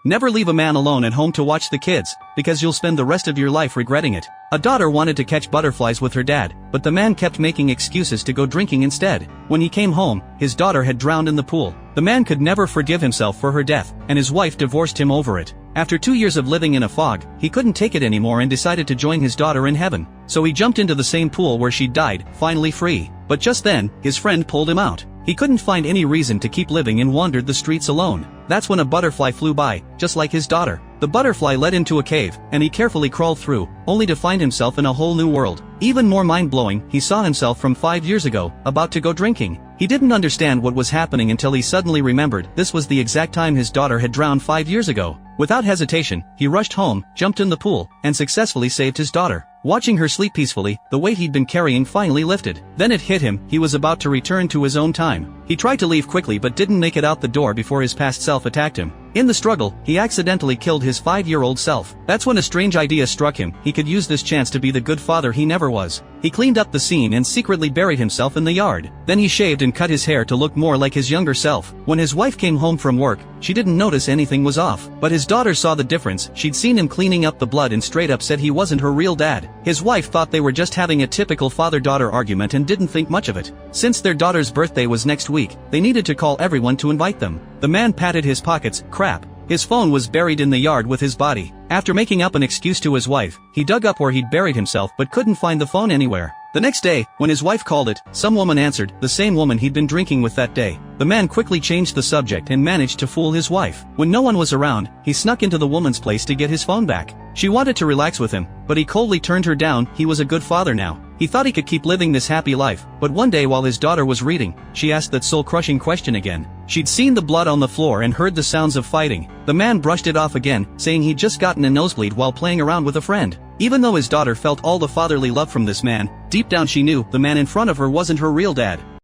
Never leave a man alone at home to watch the kids, because you'll spend the rest of your life regretting it. A daughter wanted to catch butterflies with her dad, but the man kept making excuses to go drinking instead. When he came home, his daughter had drowned in the pool. The man could never forgive himself for her death, and his wife divorced him over it. After 2 years of living in a fog, he couldn't take it anymore and decided to join his daughter in heaven. So he jumped into the same pool where she died, finally free. But just then, his friend pulled him out. He couldn't find any reason to keep living and wandered the streets alone. That's when a butterfly flew by, just like his daughter. The butterfly led him to a cave, and he carefully crawled through, only to find himself in a whole new world. Even more mind-blowing, he saw himself from 5 years ago, about to go drinking. He didn't understand what was happening until he suddenly remembered this was the exact time his daughter had drowned 5 years ago. Without hesitation, he rushed home, jumped in the pool, and successfully saved his daughter. Watching her sleep peacefully, the weight he'd been carrying finally lifted. Then it hit him, he was about to return to his own time. He tried to leave quickly but didn't make it out the door before his past self attacked him. In the struggle, he accidentally killed his 5-year-old self. That's when a strange idea struck him. He could use this chance to be the good father he never was. He cleaned up the scene and secretly buried himself in the yard. Then he shaved and cut his hair to look more like his younger self. When his wife came home from work, she didn't notice anything was off. But his daughter saw the difference. She'd seen him cleaning up the blood and straight up said he wasn't her real dad. His wife thought they were just having a typical father-daughter argument and didn't think much of it. Since their daughter's birthday was next week, they needed to call everyone to invite them. The man patted his pockets. Crap. His phone was buried in the yard with his body. After making up an excuse to his wife, he dug up where he'd buried himself but couldn't find the phone anywhere. The next day, when his wife called it, some woman answered, the same woman he'd been drinking with that day. The man quickly changed the subject and managed to fool his wife. When no one was around, he snuck into the woman's place to get his phone back. She wanted to relax with him, but he coldly turned her down. He was a good father now. He thought he could keep living this happy life, but one day while his daughter was reading, she asked that soul-crushing question again. She'd seen the blood on the floor and heard the sounds of fighting. The man brushed it off again, saying he'd just gotten a nosebleed while playing around with a friend. Even though his daughter felt all the fatherly love from this man, deep down she knew the man in front of her wasn't her real dad.